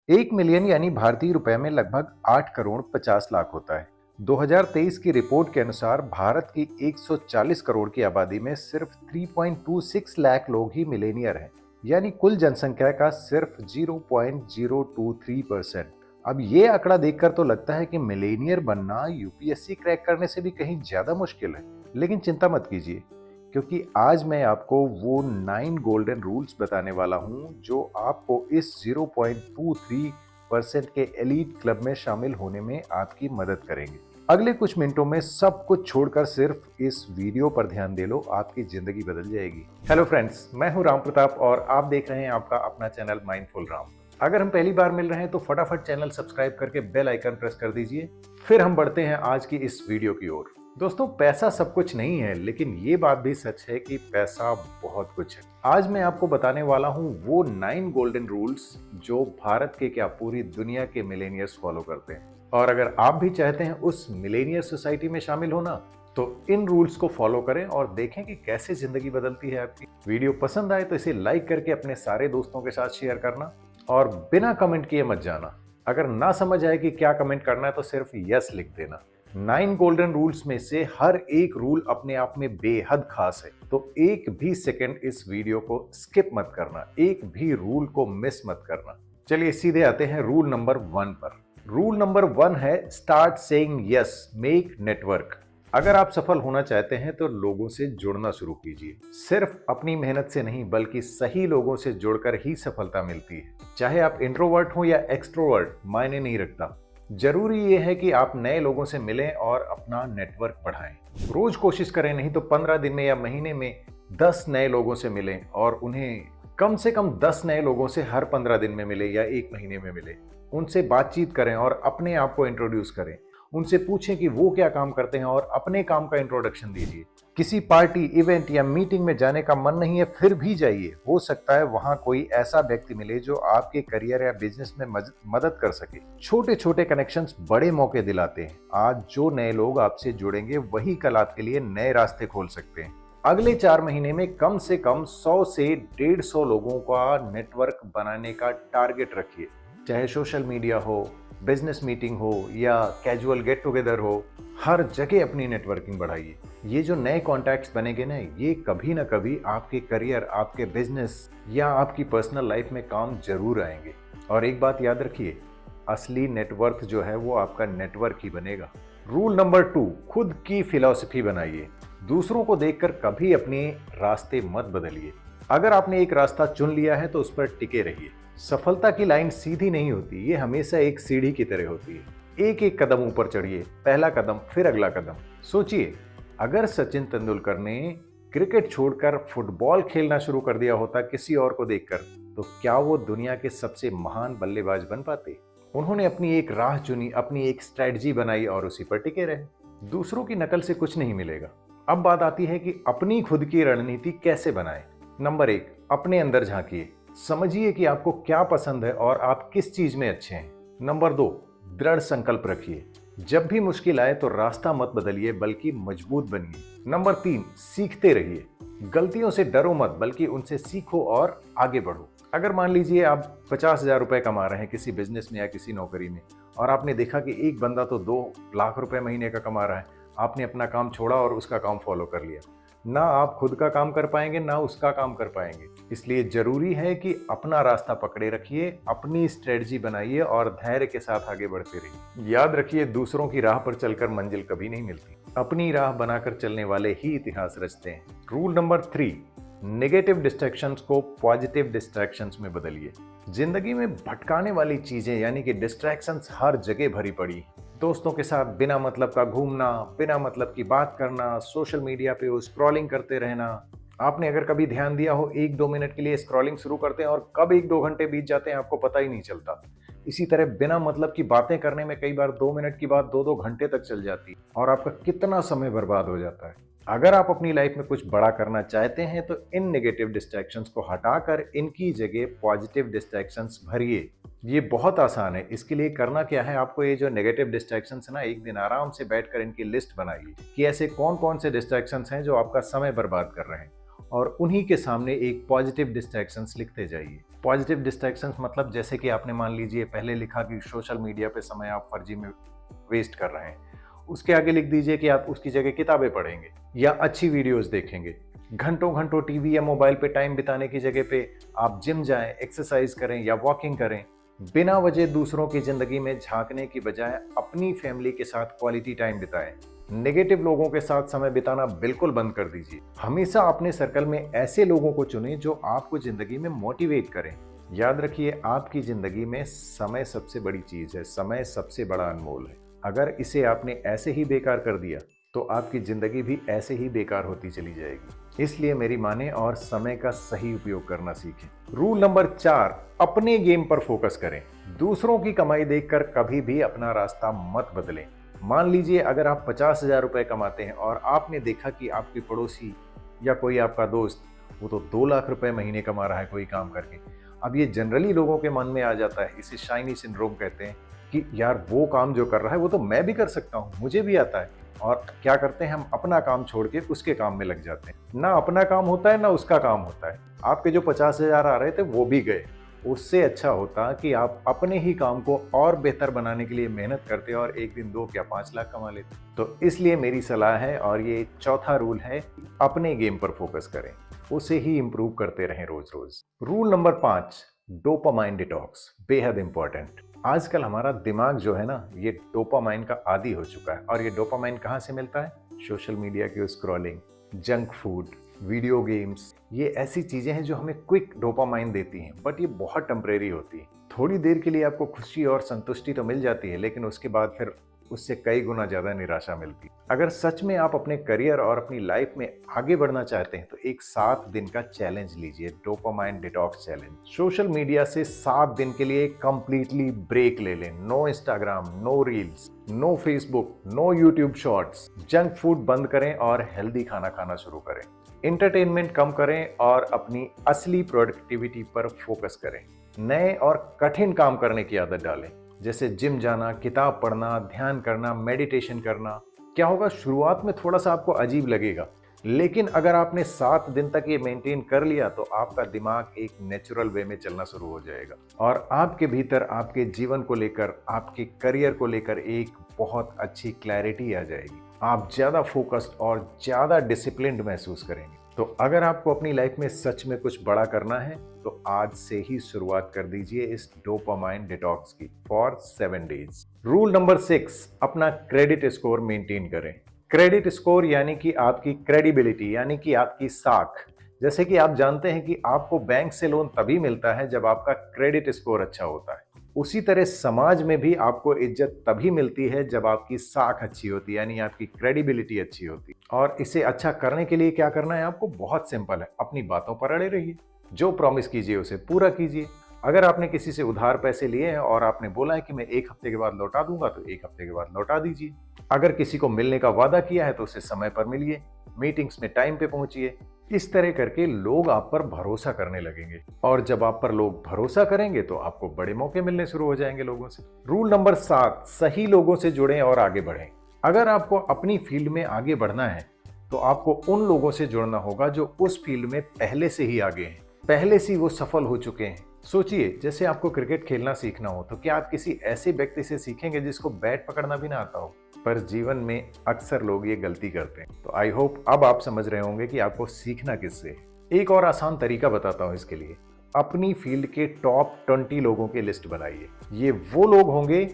1 million यानी भारतीय रुपए में लगभग 8 करोड़ 50 लाख होता है। 2023 की रिपोर्ट के अनुसार भारत की 140 करोड़ की आबादी में सिर्फ 3.26 लाख लोग ही मिलेनियर हैं, यानी कुल जनसंख्या का सिर्फ 0.023%। अब ये आंकड़ा देखकर तो लगता है कि मिलेनियर बनना यूपीएससी क्रैक करने से भी कहीं ज्यादा मुश्किल है। लेकिन चिंता मत कीजिए, क्योंकि आज मैं आपको वो 9 गोल्डन रूल्स बताने वाला हूं जो आपको इस 0.23% के एलीट क्लब में शामिल होने में आपकी मदद करेंगे। अगले कुछ मिनटों में सब कुछ छोड़कर सिर्फ इस वीडियो पर ध्यान दे लो, आपकी जिंदगी बदल जाएगी। हेलो फ्रेंड्स, मैं हूं राम प्रताप और आप देख रहे हैं आपका अपना चैनल माइंडफुल राम। अगर हम पहली बार मिल रहे हैं तो फटाफट चैनल सब्सक्राइब करके बेल आइकन प्रेस कर दीजिए। फिर हम बढ़ते हैं आज की इस वीडियो की ओर। दोस्तों, पैसा सब कुछ नहीं है, लेकिन ये बात भी सच है कि पैसा बहुत कुछ है। आज मैं आपको बताने वाला हूं वो 9 गोल्डन रूल्स जो भारत के क्या पूरी दुनिया के मिलेनियर्स फॉलो करते हैं। और अगर आप भी चाहते हैं उस मिलेनियर सोसाइटी में शामिल होना, तो इन रूल्स को फॉलो करें और देखें कि कैसे जिंदगी बदलती है आपकी। वीडियो पसंद आए तो इसे लाइक करके अपने सारे दोस्तों के साथ शेयर करना और बिना कमेंट किए मत जाना। अगर ना समझ आए कि क्या कमेंट करना है तो सिर्फ यस लिख देना। 9 गोल्डन रूल्स में से हर एक रूल अपने आप में बेहद खास है, तो एक भी सेकंड इस वीडियो को स्किप मत करना, एक भी रूल को मिस मत करना। चलिए सीधे आते हैं रूल नंबर 1 पर। रूल नंबर 1 है start saying yes, make network. अगर आप सफल होना चाहते हैं तो लोगों से जुड़ना शुरू कीजिए। सिर्फ अपनी मेहनत से नहीं, बल्कि सही लोगों से जुड़कर ही सफलता मिलती है। चाहे आप इंट्रोवर्ट हो या एक्सट्रोवर्ट, मायने नहीं रखता। जरूरी ये है कि आप नए लोगों से मिलें और अपना नेटवर्क बढ़ाएं। रोज कोशिश करें, नहीं तो 15 दिन में या महीने में 10 नए लोगों से मिलें और उन्हें कम से कम 10 नए लोगों से हर 15 दिन में मिले या 1 महीने में मिले। उनसे बातचीत करें और अपने आप को इंट्रोड्यूस करें। उनसे पूछें कि वो क्या काम करते हैं और अपने काम का इंट्रोडक्शन दीजिए। किसी पार्टी, इवेंट या मीटिंग में जाने का मन नहीं है, फिर भी जाइए। हो सकता है वहां कोई ऐसा व्यक्ति मिले जो आपके करियर या बिजनेस में मदद कर सके। छोटे छोटे कनेक्शंस बड़े मौके दिलाते हैं। आज जो नए लोग आपसे जुड़ेंगे वही कल आपके लिए नए रास्ते खोल सकते हैं। अगले 4 महीने में कम से कम 100 से 150 लोगों का नेटवर्क बनाने का टारगेट रखिए। चाहे सोशल मीडिया हो, बिजनेस मीटिंग हो या कैजुअल गेट टुगेदर हो, हर जगह अपनी नेटवर्किंग बढ़ाइए। ये जो नए कॉन्टैक्ट्स बनेंगे ना, ये कभी ना कभी आपके करियर, आपके बिजनेस या आपकी पर्सनल लाइफ में काम जरूर आएंगे। और एक बात याद रखिए, असली नेटवर्क जो है वो आपका नेटवर्क ही बनेगा। रूल नंबर 2, खुद की फिलॉसफी बनाइए। दूसरों को देखकर कभी अपने रास्ते मत बदलिए। अगर आपने एक रास्ता चुन लिया है तो उस पर टिके रहिए। सफलता की लाइन सीधी नहीं होती, ये हमेशा एक सीढ़ी की तरह होती है। एक एक कदम ऊपर चढ़िए, पहला कदम फिर अगला कदम। सोचिए, अगर सचिन तेंदुलकर ने क्रिकेट छोड़कर फुटबॉल खेलना शुरू कर दिया होता किसी और को देखकर, तो क्या वो दुनिया के सबसे महान बल्लेबाज बन पाते? उन्होंने अपनी एक राह चुनी, अपनी एक स्ट्रेटजी बनाई और उसी पर टिके रहे। दूसरों की नकल से कुछ नहीं मिलेगा। अब बात आती है कि अपनी खुद की रणनीति कैसे बनाएं। नंबर 1, अपने अंदर झांकिए। समझिए कि आपको क्या पसंद है और आप किस चीज में अच्छे हैं। नंबर 2, दृढ़ संकल्प रखिए। जब भी मुश्किल आए तो रास्ता मत बदलिए, बल्कि मजबूत बनिए। नंबर 3, सीखते रहिए। गलतियों से डरो मत, बल्कि उनसे सीखो और आगे बढ़ो। अगर मान लीजिए आप 50,000 रुपए कमा रहे हैं किसी बिजनेस में या किसी नौकरी में, और आपने देखा कि एक बंदा तो 2 लाख रुपए महीने का कमा रहा है, आपने अपना काम छोड़ा और उसका काम फॉलो कर लिया। ना आप खुद का काम कर पाएंगे, ना उसका काम कर पाएंगे। इसलिए जरूरी है कि अपना रास्ता पकड़े रखिए, अपनी स्ट्रेटजी बनाइए और धैर्य के साथ आगे बढ़ते रहिए। याद रखिए, दूसरों की राह पर चलकर मंजिल कभी नहीं मिलती, अपनी राह बनाकर चलने वाले ही इतिहास रचते हैं। रूल नंबर 3, नेगेटिव डिस्ट्रैक्शंस को पॉजिटिव डिस्ट्रैक्शंस में बदलिए। जिंदगी में भटकाने वाली चीजें यानी कि डिस्ट्रैक्शंस हर जगह भरी पड़ी। दोस्तों के साथ बिना मतलब का घूमना, बिना मतलब की बात करना, सोशल मीडिया पे वो स्क्रॉलिंग करते रहना। आपने अगर कभी ध्यान दिया हो, 1-2 मिनट के लिए स्क्रॉलिंग शुरू करते हैं और कब 1-2 घंटे बीत जाते हैं आपको पता ही नहीं चलता। इसी तरह बिना मतलब की बातें करने में कई बार 2 मिनट की बात 2-2 घंटे तक चल जाती है और आपका कितना समय बर्बाद हो जाता है। अगर आप अपनी लाइफ में कुछ बड़ा करना चाहते हैं तो इन नेगेटिव डिस्ट्रैक्शंस को हटाकर इनकी जगह पॉजिटिव डिस्ट्रैक्शंस भरिए। ये बहुत आसान है। इसके लिए करना क्या है, आपको ये जो नेगेटिव डिस्ट्रैक्शंस है ना, एक दिन आराम से बैठकर इनकी लिस्ट बनाइए कि ऐसे कौन कौन से डिस्ट्रैक्शंस हैं जो आपका समय बर्बाद कर रहे हैं, और उन्हीं के सामने एक पॉजिटिव डिस्ट्रैक्शंस लिखते जाइए। पॉजिटिव डिस्ट्रैक्शंस मतलब जैसे कि आपने मान लीजिए पहले लिखा कि सोशल मीडिया पे समय आप फर्जी में वेस्ट कर रहे हैं, उसके आगे लिख दीजिए कि आप उसकी जगह किताबें पढ़ेंगे या अच्छी वीडियोस देखेंगे। घंटों घंटों टीवी या मोबाइल पे टाइम बिताने की जगह पे आप जिम जाएं, एक्सरसाइज करें या वॉकिंग करें। बिना वजह दूसरों की जिंदगी में झांकने की बजाय अपनी फैमिली के साथ क्वालिटी टाइम बिताएं। नेगेटिव लोगों के साथ समय बिताना बिल्कुल बंद कर दीजिए। हमेशा अपने सर्कल में ऐसे लोगों को चुनें जो आपको जिंदगी में मोटिवेट करें। याद रखिए, आपकी जिंदगी में समय सबसे बड़ी चीज है, समय सबसे बड़ा अनमोल है। अगर इसे आपने ऐसे ही बेकार कर दिया तो आपकी जिंदगी भी ऐसे ही बेकार होती चली जाएगी। इसलिए मेरी माने और समय का सही उपयोग करना सीखें। रूल नंबर 4, अपने गेम पर फोकस करें। दूसरों की कमाई देखकर कभी भी अपना रास्ता मत बदलें। मान लीजिए अगर आप 50,000 रुपए कमाते हैं और आपने देखा कि आपकी पड़ोसी या कोई आपका दोस्त वो तो 2 लाख रुपए महीने कमा रहा है कोई काम करके। अब ये जनरली लोगों के मन में आ जाता है, इसे शाइनी सिंड्रोम कहते हैं कि यार वो काम जो कर रहा है वो तो मैं भी कर सकता हूँ, मुझे भी आता है। और क्या करते हैं, हम अपना काम छोड़ के उसके काम में लग जाते हैं। ना अपना काम होता है ना उसका काम होता है। आपके जो 50,000 आ रहे थे वो भी गए। उससे अच्छा होता कि आप अपने ही काम को और बेहतर बनाने के लिए मेहनत करते और एक दिन 2 या 5 लाख कमा लेते। तो इसलिए मेरी सलाह है और ये चौथा रूल है, अपने गेम पर फोकस करें, उसे ही इंप्रूव करते रहें रोज रोज। रूल नंबर 5, डोपामाइन डिटॉक्स, बेहद इंपॉर्टेंट। आजकल हमारा दिमाग जो है ना, ये डोपामाइन का आदी हो चुका है। और ये डोपामाइन कहाँ से मिलता है? सोशल मीडिया की scrolling, junk food, video games, ये ऐसी चीजें हैं जो हमें क्विक डोपामाइन देती हैं, बट ये बहुत टेम्परेरी होती है। थोड़ी देर के लिए आपको खुशी और संतुष्टि तो मिल जाती है, लेकिन उसके बाद फिर उससे कई गुना ज्यादा निराशा मिलती है। अगर सच में आप अपने करियर और अपनी लाइफ में आगे बढ़ना चाहते हैं तो एक 7 दिन का चैलेंज लीजिए, dopamine detox challenge. Social media से 7 दिन के लिए कंप्लीटली ब्रेक ले लें। No Instagram, no reels, no Facebook, no YouTube shorts. Junk food बंद करें और हेल्दी खाना खाना शुरू करें। एंटरटेनमेंट कम करें और अपनी असली प्रोडक्टिविटी पर फोकस करें। नए और कठिन काम करने की आदत डालें, जैसे जिम जाना, किताब पढ़ना, ध्यान करना, मेडिटेशन करना। क्या होगा, शुरुआत में थोड़ा सा आपको अजीब लगेगा, लेकिन अगर आपने 7 दिन तक ये मेंटेन कर लिया तो आपका दिमाग एक नेचुरल वे में चलना शुरू हो जाएगा और आपके भीतर आपके जीवन को लेकर, आपके करियर को लेकर एक बहुत अच्छी क्लैरिटी आ जाएगी। आप ज्यादा फोकस्ड और ज्यादा डिसिप्लिन्ड महसूस करेंगे। तो अगर आपको अपनी लाइफ में सच में कुछ बड़ा करना है तो आज से ही शुरुआत कर दीजिए इस डोपामाइन डिटॉक्स की फॉर 7 डेज। रूल नंबर 6, अपना क्रेडिट स्कोर मेंटेन करें। क्रेडिट स्कोर यानी कि आपकी क्रेडिबिलिटी, यानी कि आपकी साख। जैसे कि आप जानते हैं कि आपको बैंक से लोन तभी मिलता है जब आपका क्रेडिट स्कोर अच्छा होता है, उसी तरह समाज में भी आपको इज्जत तभी मिलती है जब आपकी साख अच्छी होती है, यानी आपकी क्रेडिबिलिटी अच्छी होती है। और इसे अच्छा करने के लिए क्या करना है आपको? बहुत सिंपल है, अपनी बातों पर अड़े रहिए। जो प्रॉमिस कीजिए उसे पूरा कीजिए। अगर आपने किसी से उधार पैसे लिए हैं और आपने बोला है कि मैं 1 हफ्ते के बाद लौटा दूंगा, तो 1 हफ्ते के बाद लौटा दीजिए। अगर किसी को मिलने का वादा किया है तो उसे समय पर मिलिए, मीटिंग्स में टाइम पे पहुंचिए। इस तरह करके लोग आप पर भरोसा करने लगेंगे और जब आप पर लोग भरोसा करेंगे तो आपको बड़े मौके मिलने शुरू हो जाएंगे लोगों से। रूल नंबर 7, सही लोगों से जुड़ें और आगे बढ़ें। अगर आपको अपनी फील्ड में आगे बढ़ना है तो आपको उन लोगों से जुड़ना होगा जो उस फील्ड में पहले से ही आगे हैं, पहले से वो सफल हो चुके हैं। सोचिए, जैसे आपको क्रिकेट खेलना सीखना हो तो क्या आप किसी ऐसे व्यक्ति से सीखेंगे जिसको बैट पकड़ना भी ना आता हो? पर जीवन में अक्सर लोग ये गलती करते हैं। तो आई होप अब आप समझ रहे होंगे कि आपको सीखना किससे है। एक और आसान तरीका बताता हूं इसके लिए। अपनी फील्ड के टॉप 20 लोगों की लिस्ट बनाइए। ये वो लोग होंगे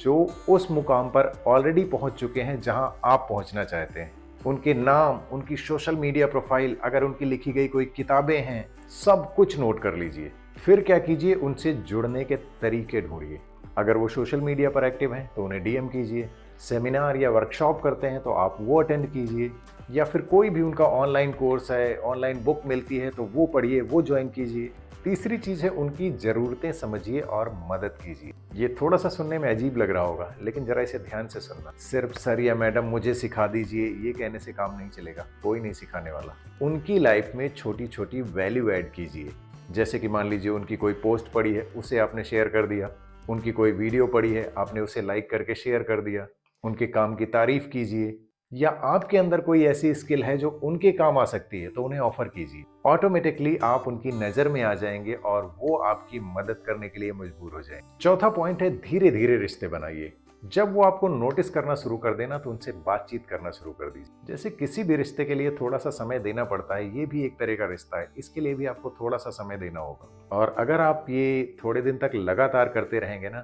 जो उस मुकाम पर ऑलरेडी पहुंच चुके हैं जहां आप पहुंचना चाहते हैं। उनके नाम, उनकी सोशल मीडिया प्रोफाइल, अगर उनकी लिखी गई कोई किताबें हैं, सब कुछ नोट कर लीजिए। फिर क्या कीजिए, उनसे जुड़ने के तरीके ढूंढिए। अगर वो सोशल मीडिया पर एक्टिव हैं तो उन्हें डीएम कीजिए। सेमिनार या वर्कशॉप करते हैं तो आप वो अटेंड कीजिए, या फिर कोई भी उनका ऑनलाइन कोर्स है, ऑनलाइन बुक मिलती है तो वो पढ़िए, वो ज्वाइन कीजिए। तीसरी चीज है, उनकी जरूरतें समझिए और मदद कीजिए। ये थोड़ा सा सुनने में अजीब लग रहा होगा, लेकिन जरा इसे ध्यान से सुनना। सिर्फ सर या मैडम मुझे सिखा दीजिए ये कहने से काम नहीं चलेगा, कोई नहीं सिखाने वाला। उनकी लाइफ में छोटी छोटी वैल्यू ऐड कीजिए। जैसे कि मान लीजिए उनकी कोई पोस्ट पड़ी है, उसे आपने शेयर कर दिया। उनकी कोई वीडियो पड़ी है, आपने उसे लाइक करके शेयर कर दिया। उनके काम की तारीफ कीजिए। या आपके अंदर कोई ऐसी स्किल है जो उनके काम आ सकती है, तो उन्हें ऑफर कीजिए। ऑटोमेटिकली आप उनकी नजर में आ जाएंगे और वो आपकी मदद करने के लिए मजबूर हो जाएंगे। चौथा पॉइंट है, धीरे धीरे रिश्ते बनाइए। जब वो आपको नोटिस करना शुरू कर देना तो उनसे बातचीत करना शुरू कर दीजिए। जैसे किसी भी रिश्ते के लिए थोड़ा सा समय देना पड़ता है, ये भी एक तरह का रिश्ता है, इसके लिए भी आपको थोड़ा सा समय देना होगा। और अगर आप ये थोड़े दिन तक लगातार करते रहेंगे ना,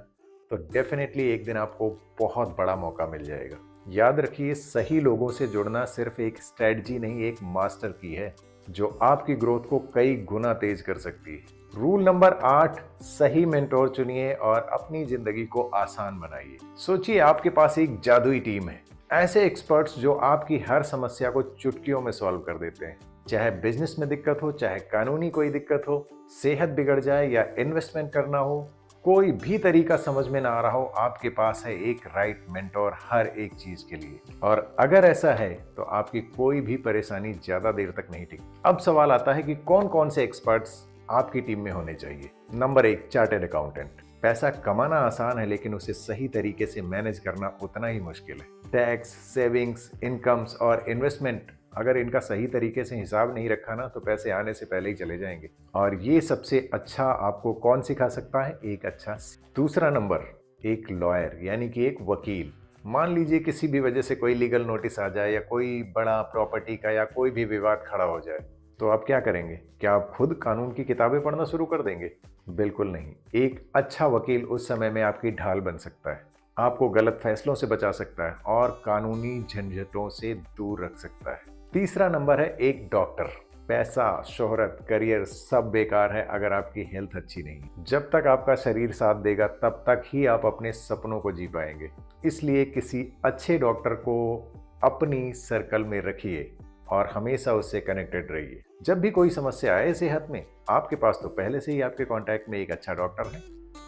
तो डेफिनेटली एक दिन आपको बहुत बड़ा मौका मिल जाएगा। याद रखिए, सही लोगों से जुड़ना सिर्फ एक स्ट्रेटजी नहीं, एक मास्टर की है जो आपकी ग्रोथ को कई गुना तेज कर सकती है। रूल नंबर 8, सही मेंटोर चुनिए और अपनी जिंदगी को आसान बनाइए। सोचिए, आपके पास एक जादुई टीम है, ऐसे एक्सपर्ट्स जो आपकी हर समस्या को चुटकियों में सॉल्व कर देते हैं। चाहे बिजनेस में दिक्कत हो, चाहे कानूनी कोई दिक्कत हो, सेहत बिगड़ जाए या इन्वेस्टमेंट करना हो, कोई भी तरीका समझ में ना आ रहा हो, आपके पास है एक राइट मेंटोर हर एक चीज के लिए। और अगर ऐसा है तो आपकी कोई भी परेशानी ज्यादा देर तक नहीं टिकती। अब सवाल आता है कि कौन कौन से एक्सपर्ट्स आपकी टीम में होने चाहिए। Number 1, chartered accountant. पैसा कमाना आसान है, लेकिन उसे सही तरीके से मैनेज करना उतना ही मुश्किल है। टैक्स, सेविंग्स, इनकम्स और इन्वेस्टमेंट, अगर इनका सही तरीके से हिसाब नहीं रखा ना, तो पैसे आने से पहले ही चले जाएंगे। और ये सबसे अच्छा आपको कौन सिखा सकता है? एक अच्छा। दूसरा नंबर, एक लॉयर यानी कि एक वकील। मान लीजिए किसी भी वजह से कोई लीगल नोटिस आ जाए या कोई बड़ा प्रॉपर्टी का या कोई भी विवाद खड़ा हो जाए, तो आप क्या करेंगे? क्या आप खुद कानून की किताबें पढ़ना शुरू कर देंगे? बिल्कुल नहीं। एक अच्छा वकील उस समय में आपकी ढाल बन सकता है, आपको गलत फैसलों से बचा सकता है और कानूनी झंझटों से दूर रख सकता है। तीसरा नंबर है एक डॉक्टर। पैसा, शोहरत, करियर सब बेकार है अगर आपकी हेल्थ अच्छी नहीं। जब तक आपका शरीर साथ देगा तब तक ही आप अपने सपनों को जी पाएंगे। इसलिए किसी अच्छे डॉक्टर को अपनी सर्कल में रखिए और हमेशा उससे कनेक्टेड रहिए। जब भी कोई समस्या आए सेहत में, आपके पास तो पहले से ही आपके कांटेक्ट में एक अच्छा डॉक्टर है,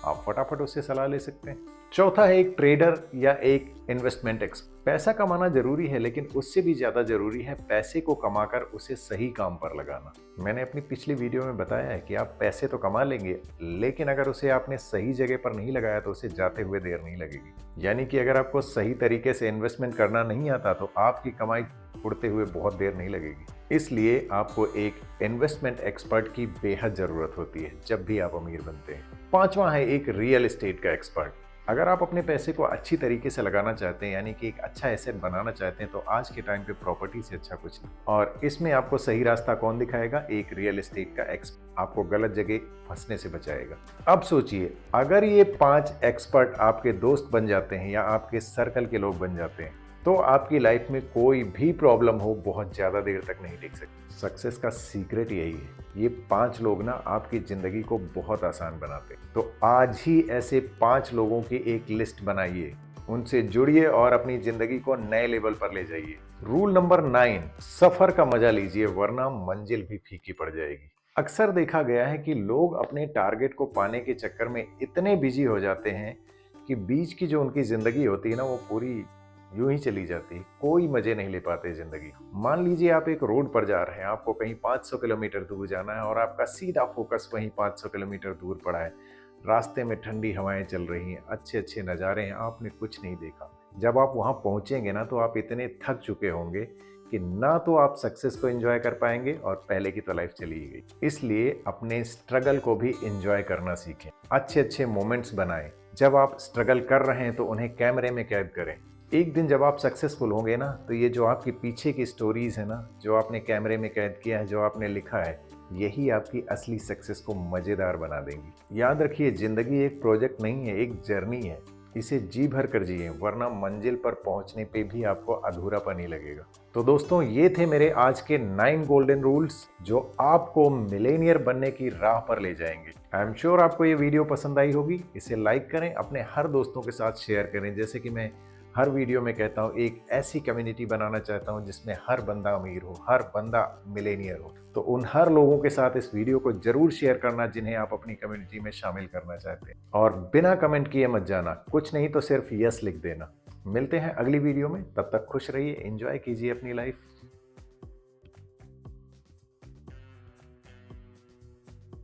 आप फटाफट उससे सलाह ले सकते हैं। चौथा है एक ट्रेडर या एक इन्वेस्टमेंट एक्सपर्ट। पैसा कमाना जरूरी है, लेकिन उससे भी ज्यादा जरूरी है पैसे को कमाकर उसे सही काम पर लगाना। मैंने अपनी पिछली वीडियो में बताया है कि आप पैसे तो कमा लेंगे, लेकिन अगर उसे आपने सही जगह पर नहीं लगाया तो उसे जाते हुए देर नहीं लगेगी। यानी कि अगर आपको सही तरीके से इन्वेस्टमेंट करना नहीं आता तो आपकी कमाई उड़ते हुए बहुत देर नहीं लगेगी। इसलिए आपको एक इन्वेस्टमेंट एक्सपर्ट की बेहद जरूरत होती है जब भी आप अमीर बनते हैं। पांचवा है एक रियल एस्टेट का एक्सपर्ट। अगर आप अपने पैसे को अच्छी तरीके से लगाना चाहते हैं, यानी कि एक अच्छा एसेट बनाना चाहते हैं, तो आज के टाइम पे प्रॉपर्टी से अच्छा कुछ नहीं। और इसमें आपको सही रास्ता कौन दिखाएगा? एक रियल एस्टेट का एक्सपर्ट आपको गलत जगह फंसने से बचाएगा। अब सोचिए, अगर ये 5 एक्सपर्ट आपके दोस्त बन जाते हैं या आपके सर्कल के लोग बन जाते हैं, तो आपकी लाइफ में कोई भी प्रॉब्लम हो बहुत ज्यादा देर तक नहीं टिक सकती। सक्सेस का सीक्रेट यही है, ये 5 लोग ना आपकी जिंदगी को बहुत आसान बनाते हैं। तो आज ही ऐसे 5 लोगों की एक लिस्ट बनाइए, उनसे जुड़िए और अपनी जिंदगी को नए लेवल पर ले जाइए। रूल नंबर 9, सफर का मजा लीजिए, वरना मंजिल भी फीकी पड़ जाएगी। अक्सर देखा गया है कि लोग अपने टारगेट को पाने के चक्कर में इतने बिजी हो जाते हैं कि बीच की जो उनकी जिंदगी होती है ना, वो पूरी यूं ही चली जाती है, कोई मजे नहीं ले पाते जिंदगी। मान लीजिए आप एक रोड पर जा रहे हैं, आपको कहीं 500 किलोमीटर दूर जाना है और आपका सीधा फोकस वहीं 500 किलोमीटर दूर पड़ा है। रास्ते में ठंडी हवाएं चल रही हैं, अच्छे अच्छे नज़ारे हैं, आपने कुछ नहीं देखा। जब आप वहां पहुंचेंगे ना, तो आप इतने थक चुके होंगे कि ना तो आप सक्सेस को एंजॉय कर पाएंगे और पहले की तो लाइफ चली गई। इसलिए अपने स्ट्रगल को भी एंजॉय करना सीखें, अच्छे अच्छे मोमेंट्स बनाएं। जब आप स्ट्रगल कर रहे हैं तो उन्हें कैमरे में कैद करें। एक दिन जब आप सक्सेसफुल होंगे ना, तो ये जो आपके पीछे की स्टोरीज है ना, जो आपने कैमरे में कैद किया है, जो आपने लिखा है, यही आपकी असली सक्सेस को मजेदार बना देंगी। याद रखिए, जिंदगी एक प्रोजेक्ट नहीं है, एक जर्नी है। इसे जी भर कर जिए, वरना मंजिल पर पहुंचने पे भी आपको अधूरापन ही लगेगा। तो दोस्तों, ये थे मेरे आज के 9 गोल्डन रूल्स जो आपको मिलेनियर बनने की राह पर ले जाएंगे। आई एम श्योर आपको ये वीडियो पसंद आई होगी। इसे लाइक करें, अपने हर दोस्तों के साथ शेयर करें। जैसे कि मैं हर वीडियो में कहता हूँ, एक ऐसी कम्युनिटी बनाना चाहता हूँ जिसमें हर बंदा अमीर हो, हर बंदा मिलेनियर हो। तो उन हर लोगों के साथ इस वीडियो को जरूर शेयर करना जिन्हें आप अपनी कम्युनिटी में शामिल करना चाहते हैं। और बिना कमेंट किए मत जाना, कुछ नहीं तो सिर्फ यस लिख देना। मिलते हैं अगली वीडियो में, तब तक खुश रहिए, एंजॉय कीजिए अपनी लाइफ।